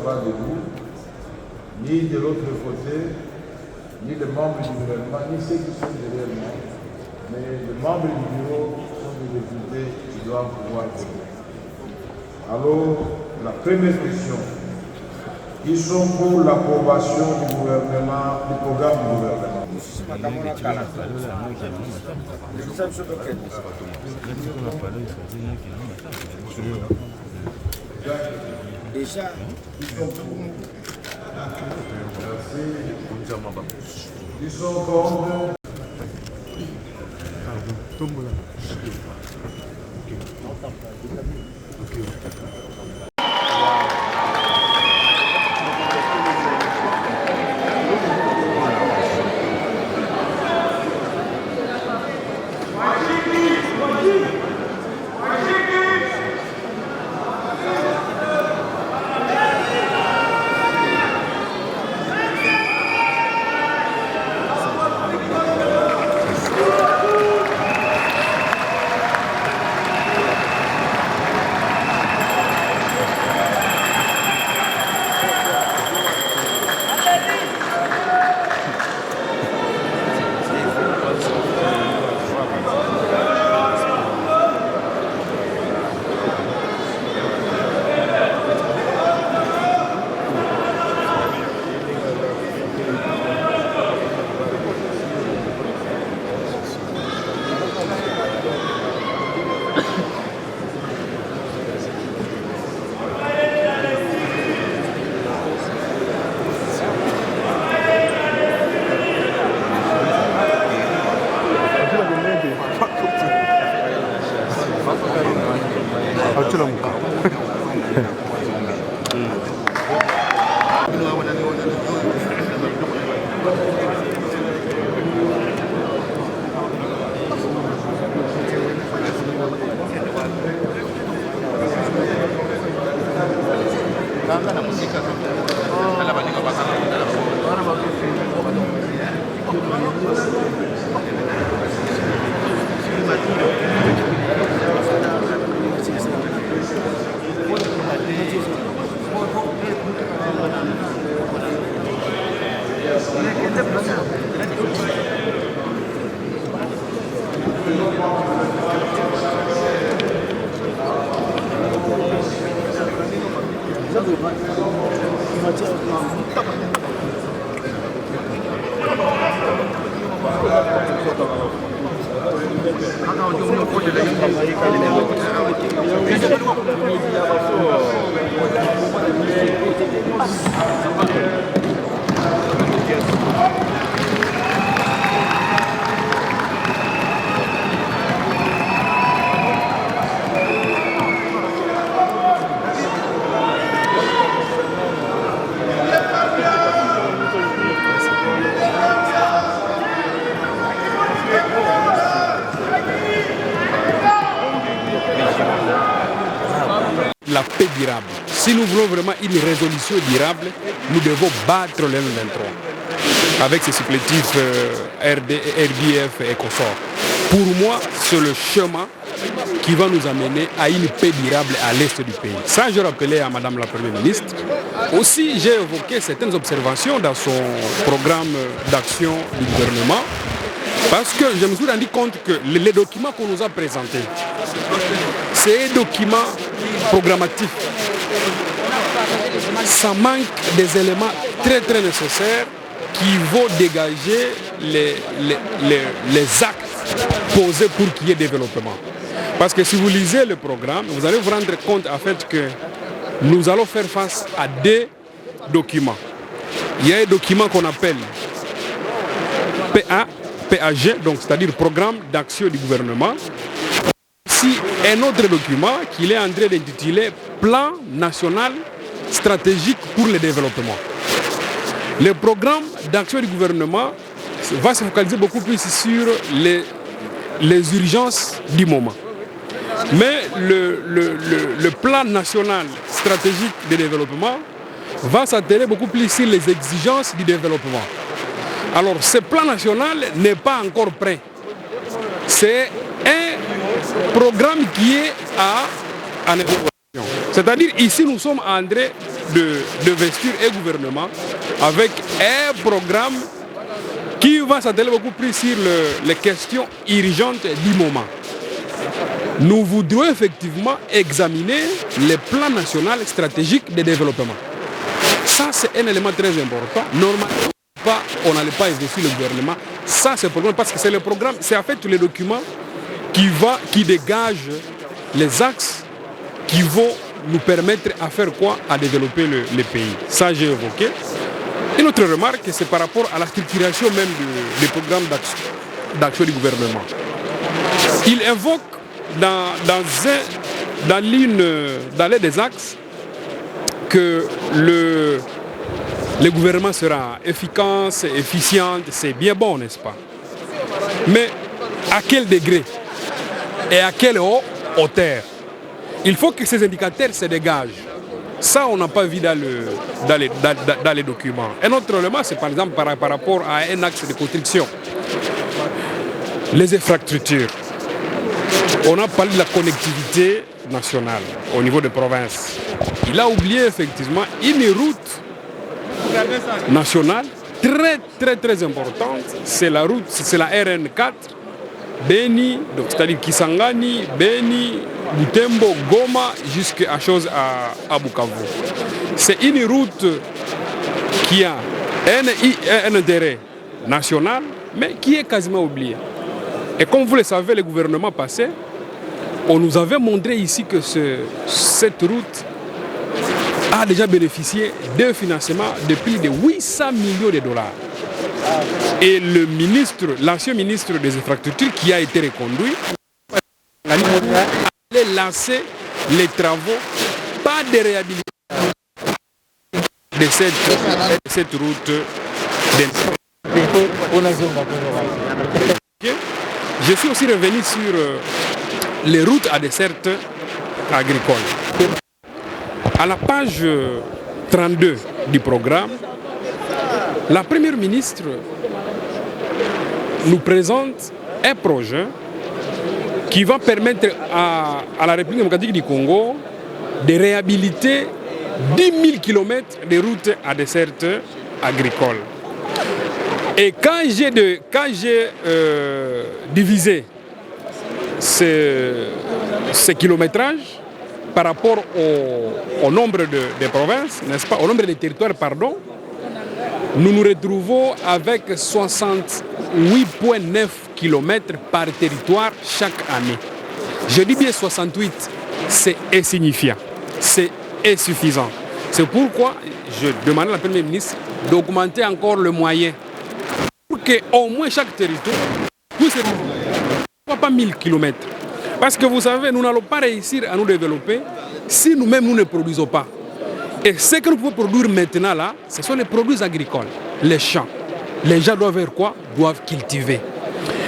S14: De vous, ni de l'autre côté, ni les membres du gouvernement, ni ceux qui sont derrière moi, mais les membres du bureau sont des députés qui doivent pouvoir voter. Alors, la première question, ils sont pour l'approbation du gouvernement, du programme du gouvernement.
S15: Déjà, ils sont pour nous.
S14: Ils sont contre.
S16: La paix durable. Si nous voulons vraiment une résolution durable, nous devons battre le M23 avec ses supplétifs RDF et consorts. Pour moi, c'est le chemin qui va nous amener à une paix durable à l'est du pays. Ça, je rappelais à Madame la Première ministre. Aussi, j'ai évoqué certaines observations dans son programme d'action du gouvernement, parce que je me suis rendu compte que les documents qu'on nous a présentés, c'est un document programmatif. Ça manque des éléments très nécessaires qui vont dégager les actes posés pour qu'il y ait développement. Parce que si vous lisez le programme, vous allez vous rendre compte en fait que nous allons faire face à des documents. Il y a un document qu'on appelle PAG, donc c'est-à-dire Programme d'action du gouvernement. Ici, un autre document qu'il est en train d'intituler Plan national stratégique pour le développement. Le programme d'action du gouvernement va se focaliser beaucoup plus sur les urgences du moment. Mais le plan national stratégique de développement va s'atteler beaucoup plus sur les exigences du développement. Alors ce plan national n'est pas encore prêt. C'est un programme qui est en évolution. C'est-à-dire ici nous sommes en train de vestir un gouvernement avec un programme qui va s'atteler beaucoup plus sur les questions urgentes du moment. Nous voudrions effectivement examiner le plan national stratégique de développement. Ça, c'est un élément très important. Normalement, on n'allait pas investir le gouvernement. Ça, c'est le programme parce que c'est le programme, c'est en fait tous les documents qui dégagent les axes qui vont nous permettre à faire quoi? À développer le pays. Ça, j'ai évoqué. Une autre remarque, c'est par rapport à la structuration même des programmes d'action du gouvernement. Il évoque dans l'un des axes que le gouvernement sera efficace, efficient, c'est bien bon, n'est-ce pas? Mais à quel degré et à quelle hauteur? Il faut que ces indicateurs se dégagent. Ça, on n'a pas vu dans les documents. Un autre élément, c'est par exemple par rapport à un axe de construction. Les infrastructures. On a parlé de la connectivité nationale au niveau des provinces. Il a oublié effectivement une route nationale très importante. C'est la route, c'est la RN4, Beni, donc c'est-à-dire Kisangani, Beni, Butembo, Goma, jusqu'à chose à Bukavu. C'est une route qui a un intérêt national, mais qui est quasiment oubliée. Et comme vous le savez, le gouvernement passé, on nous avait montré ici que cette route a déjà bénéficié d'un financement de plus de 800 millions de dollars. Et l'ancien ministre des infrastructures qui a été reconduit, allait lancer les travaux, pas de réhabilitation de cette route. Je suis aussi revenu sur les routes à desserte agricole. À la page 32 du programme, la première ministre nous présente un projet qui va permettre à la République démocratique du Congo de réhabiliter 10 000 km de routes à desserte agricole. Et quand j'ai divisé ce kilométrage par rapport au nombre de provinces, n'est-ce pas, au nombre de territoires, pardon, nous nous retrouvons avec 68,9 km par territoire chaque année. Je dis bien 68, c'est insignifiant, c'est insuffisant. C'est pourquoi je demande à la Première ministre d'augmenter encore le moyen pour qu'au moins chaque territoire puisse ne pas 1000 km. Parce que vous savez, nous n'allons pas réussir à nous développer si nous-mêmes nous ne produisons pas. Et ce que nous pouvons produire maintenant là, ce sont les produits agricoles, les champs. Les gens doivent faire quoi? Doivent cultiver.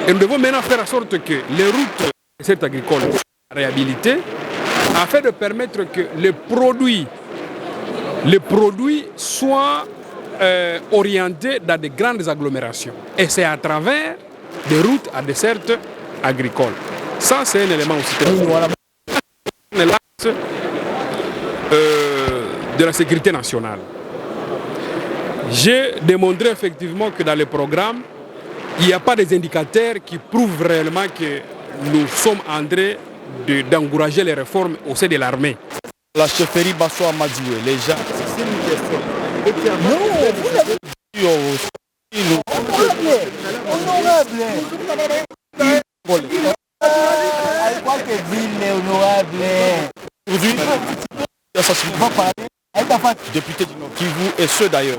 S16: Et nous devons maintenant faire en sorte que les routes agricoles soient réhabilitées afin de permettre que les produits soient orientés dans de grandes agglomérations. Et c'est à travers des routes à desserte agricole. Ça, c'est un élément aussi très important. L'axe de la sécurité nationale. J'ai démontré effectivement que dans le programme, il n'y a pas des indicateurs qui prouvent réellement que nous sommes en train d'encourager les réformes au sein de l'armée.
S17: La chefferie Basso Amadoué, les gens. C'est une question. Non, vous l'avez dit. Honorable. Aujourd'hui, député du Nord Kivu et ceux d'ailleurs.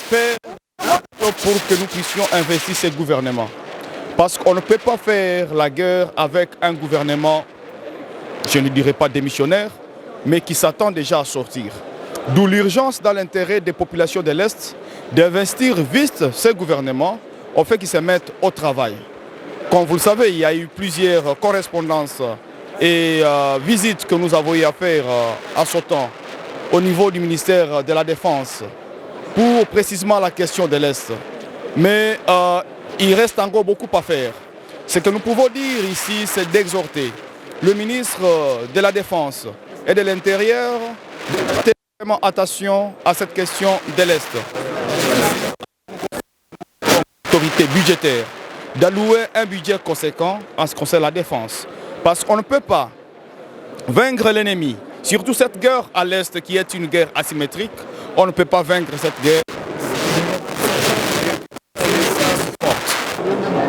S17: Faire pour que nous puissions investir ce gouvernement. Parce qu'on ne peut pas faire la guerre avec un gouvernement, je ne dirais pas démissionnaire, mais qui s'attend déjà à sortir. D'où l'urgence dans l'intérêt des populations de l'Est d'investir vite ce gouvernement au fait qu'ils se mettent au travail. Comme vous le savez, il y a eu plusieurs correspondances et visites que nous avons eu à faire en ce temps au niveau du ministère de la Défense pour précisément la question de l'Est. Mais il reste encore beaucoup à faire. Ce que nous pouvons dire ici, c'est d'exhorter le ministre de la Défense et de l'Intérieur de prêter vraiment attention à cette question de l'Est. Autorité budgétaire, d'allouer un budget conséquent en ce qui concerne la défense. Parce qu'on ne peut pas vaincre l'ennemi, surtout cette guerre à l'Est qui est une guerre asymétrique, on ne peut pas vaincre cette guerre.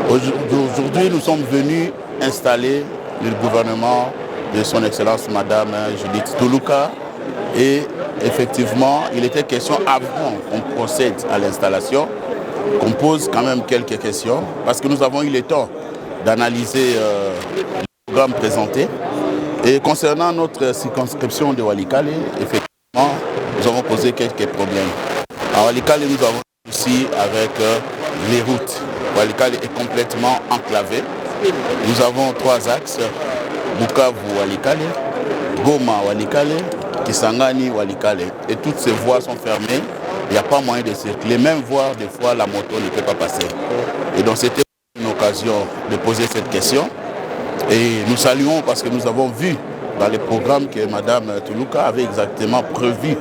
S8: Aujourd'hui, nous sommes venus installer le gouvernement de son Excellence Madame Judith Tuluka et effectivement, il était question avant qu'on procède à l'installation qu'on pose quand même quelques questions parce que nous avons eu le temps d'analyser le programme présenté. Et concernant notre circonscription de Walikale, effectivement, nous avons posé quelques problèmes. À Walikale, nous avons aussi avec les routes. Walikale est complètement enclavé. Nous avons 3 axes, Bukavu-Walikale, Goma-Walikale, Kisangani, Walikale. Et toutes ces voies sont fermées. Il n'y a pas moyen de circuler. Même voire des fois, la moto ne peut pas passer. Et donc, c'était une occasion de poser cette question. Et nous saluons parce que nous avons vu dans les programmes que Mme Tuluka avait exactement prévu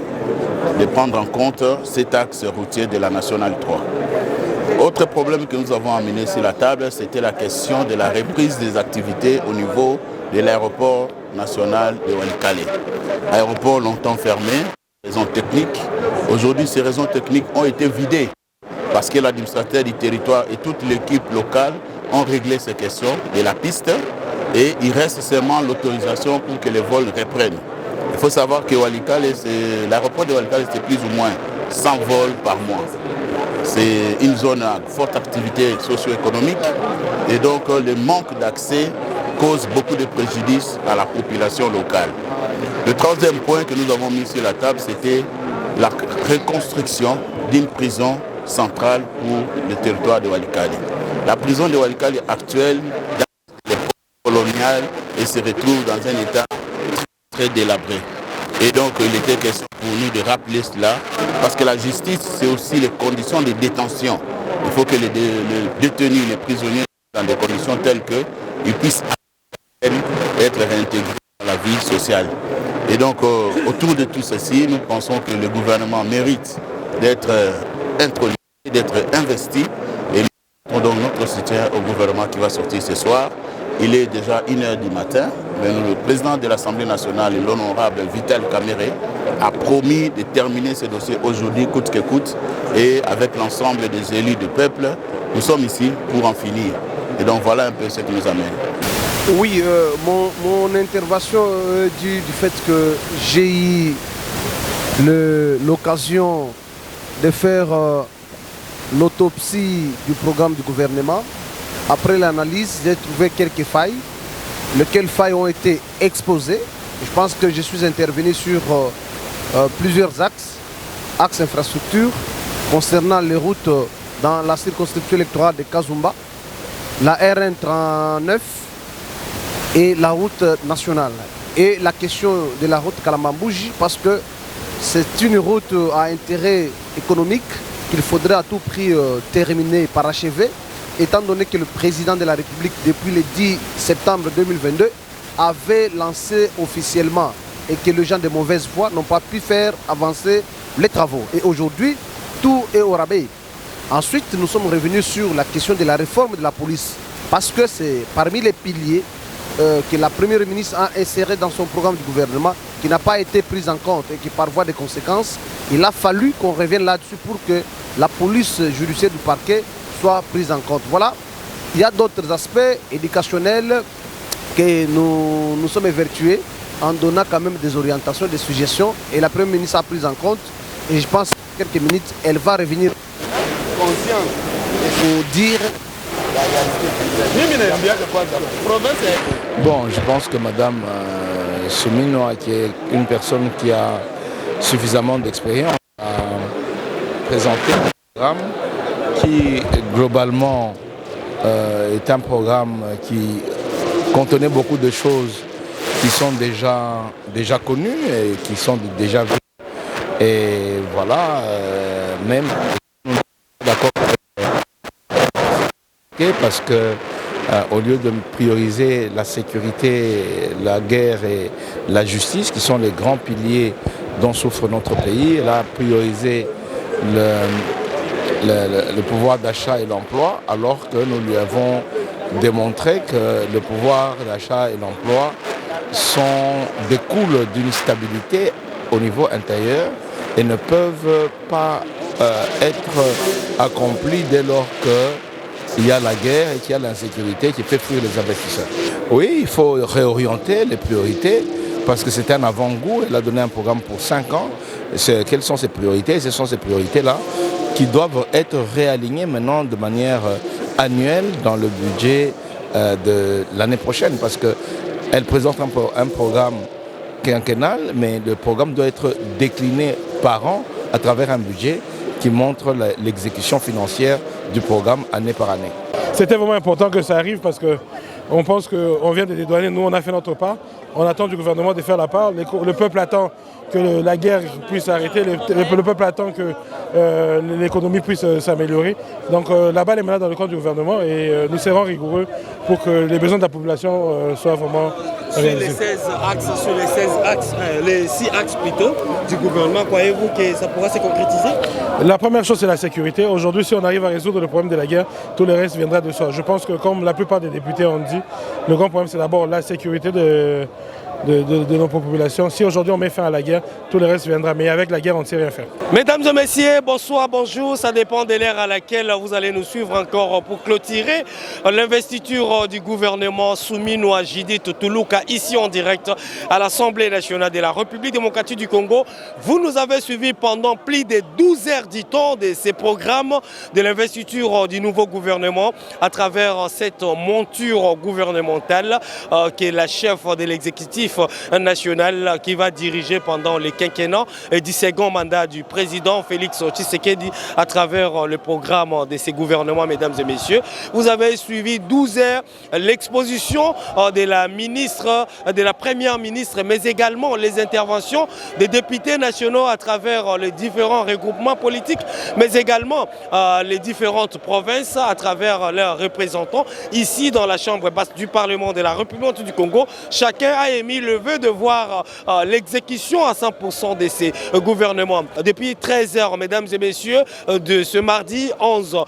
S8: de prendre en compte cet axe routier de la Nationale 3. Autre problème que nous avons amené sur la table, c'était la question de la reprise des activités au niveau de l'aéroport national de Walikale. Aéroport longtemps fermé, raisons techniques. Aujourd'hui, ces raisons techniques ont été vidées parce que l'administrateur du territoire et toute l'équipe locale ont réglé ces questions de la piste et il reste seulement l'autorisation pour que les vols reprennent. Il faut savoir que l'aéroport de Walikale, c'est plus ou moins 100 vols par mois. C'est une zone à forte activité socio-économique et donc le manque d'accès cause beaucoup de préjudice à la population locale. Le troisième point que nous avons mis sur la table, c'était la reconstruction d'une prison centrale pour le territoire de Walikale. La prison de Walikale actuelle date de l'époque coloniale et se retrouve dans un état très délabré. Et donc il était question pour nous de rappeler cela, parce que la justice, c'est aussi les conditions de détention. Il faut que les détenus, les prisonniers, dans des conditions telles qu'ils puissent être réintégrés dans la vie sociale. Et donc, autour de tout ceci, nous pensons que le gouvernement mérite d'être introduit, d'être investi. Et nous avons donc notre soutien au gouvernement qui va sortir ce soir. Il est déjà 1h du matin. Mais le président de l'Assemblée nationale, l'honorable Vital Kamerhe, a promis de terminer ce dossier aujourd'hui, coûte que coûte. Et avec l'ensemble des élus du peuple, nous sommes ici pour en finir. Et donc voilà un peu ce qui nous amène.
S18: Oui, mon intervention du fait que j'ai eu l'occasion de faire l'autopsie du programme du gouvernement. Après l'analyse, j'ai trouvé quelques failles, lesquelles failles ont été exposées. Je pense que je suis intervenu sur plusieurs axes infrastructures concernant les routes dans la circonscription électorale de Kazumba, la RN 39, et la route nationale. Et la question de la route Kalamambouji, parce que c'est une route à intérêt économique qu'il faudrait à tout prix terminer, parachever, étant donné que le président de la République, depuis le 10 septembre 2022, avait lancé officiellement et que les gens de mauvaise foi n'ont pas pu faire avancer les travaux. Et aujourd'hui, tout est au rabais. Ensuite, nous sommes revenus sur la question de la réforme de la police, parce que c'est parmi les piliers que la première ministre a inséré dans son programme du gouvernement, qui n'a pas été prise en compte et qui par voie de conséquences, il a fallu qu'on revienne là-dessus pour que la police judiciaire du parquet soit prise en compte. Voilà il y a d'autres aspects éducationnels que nous sommes évertués en donnant quand même des orientations, des suggestions. Et la Première ministre a pris en compte. Et je pense que quelques minutes, elle va revenir consciente pour dire la réalité.
S19: Bon, je pense que Mme Souminoa, qui est une personne qui a suffisamment d'expérience, a présenté un programme qui globalement est un programme qui contenait beaucoup de choses qui sont déjà connues et qui sont déjà vues. Et voilà, même d'accord parce que au lieu de prioriser la sécurité, la guerre et la justice, qui sont les grands piliers dont souffre notre pays, elle a priorisé le pouvoir d'achat et l'emploi, alors que nous lui avons démontré que le pouvoir d'achat et l'emploi découlent d'une stabilité au niveau intérieur et ne peuvent pas être accomplis dès lors qu'il y a la guerre et qu'il y a l'insécurité qui fait fuir les investisseurs. Oui, il faut réorienter les priorités parce que c'est un avant-goût. Elle a donné un programme pour 5 ans. Quelles sont ces priorités? Ce sont ces priorités-là qui doivent être réalignées maintenant de manière annuelle dans le budget de l'année prochaine parce qu'elle présente un programme quinquennal, mais le programme doit être décliné par an à travers un budget qui montre l'exécution financière du programme année par année.
S20: C'était vraiment important que ça arrive parce qu'on pense qu'on vient de dédouaner, nous on a fait notre part, on attend du gouvernement de faire la part, le peuple attend que la guerre puisse s'arrêter, le peuple attend que l'économie puisse s'améliorer. Donc la balle est maintenant dans le camp du gouvernement et nous serons rigoureux pour que les besoins de la population soient vraiment réalisés.
S3: Sur les 6 axes plutôt du gouvernement, croyez-vous que ça pourra se concrétiser?
S20: La première chose c'est la sécurité. Aujourd'hui si on arrive à résoudre le problème de la guerre, tout le reste viendra de soi. Je pense que comme la plupart des députés ont dit, le grand problème c'est d'abord la sécurité de nos populations. Si aujourd'hui on met fin à la guerre, tout le reste viendra. Mais avec la guerre, on ne sait rien faire.
S3: Mesdames et messieurs, bonsoir, bonjour. Ça dépend de l'ère à laquelle vous allez nous suivre encore pour clôturer l'investiture du gouvernement Souminoa Judith Tuluka ici en direct à l'Assemblée nationale de la République démocratique du Congo. Vous nous avez suivis pendant plus de 12 heures, dit-on, de ces programmes de l'investiture du nouveau gouvernement à travers cette monture gouvernementale qui est la chef de l'exécutif national qui va diriger pendant les quinquennats et du second mandat du président Félix Tshisekedi à travers le programme de ces gouvernements, mesdames et messieurs. Vous avez suivi 12 heures l'exposition de la ministre, de la première ministre, mais également les interventions des députés nationaux à travers les différents regroupements politiques, mais également les différentes provinces à travers leurs représentants ici dans la chambre basse du Parlement de la République du Congo. Chacun a émis le vœu de voir l'exécution à 100% de ces gouvernements. Depuis 13 heures, mesdames et messieurs, de ce mardi 11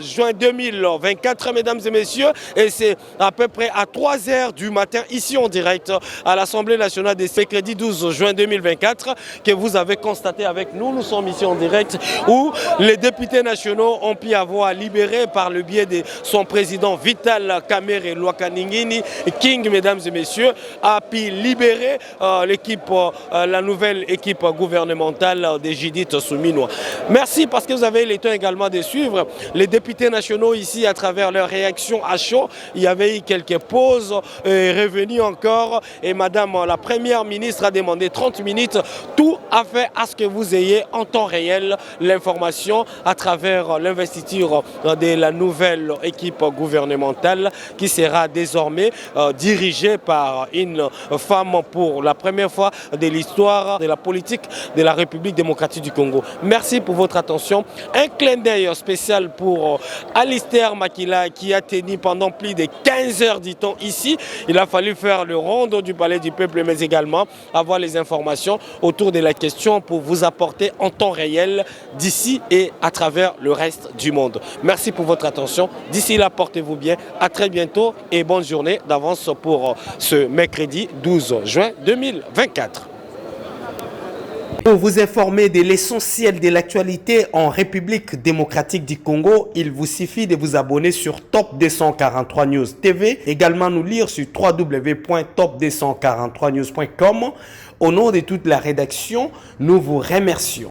S3: juin 2024, mesdames et messieurs, et c'est à peu près à 3 heures du matin, ici en direct, à l'Assemblée nationale de ce mercredi 12 juin 2024, que vous avez constaté avec nous. Nous sommes ici en direct, où les députés nationaux ont pu avoir libéré par le biais de son président Vital Kamerhe Lwakaningini King, mesdames et messieurs, a pu libérer l'équipe, la nouvelle équipe gouvernementale de Judith Souminoa. Merci parce que vous avez eu le temps également de suivre les députés nationaux ici à travers leurs réactions à chaud. Il y avait eu quelques pauses et revenus encore et madame la première ministre a demandé 30 minutes, tout à fait à ce que vous ayez en temps réel l'information à travers l'investiture de la nouvelle équipe gouvernementale qui sera désormais dirigée par une femme pour la première fois de l'histoire de la politique de la République démocratique du Congo. Merci pour votre attention. Un clin d'œil spécial pour Alistair Makila qui a tenu pendant plus de 15 heures, dit-on, ici. Il a fallu faire le rondo du palais du peuple, mais également avoir les informations autour de la question pour vous apporter en temps réel d'ici et à travers le reste du monde. Merci pour votre attention. D'ici là, portez-vous bien. À très bientôt et bonne journée d'avance pour ce mercredi 12 juin 2024. Pour vous informer de l'essentiel de l'actualité en République démocratique du Congo, il vous suffit de vous abonner sur Top 243 News TV, également nous lire sur www.top243news.com. Au nom de toute la rédaction, nous vous remercions.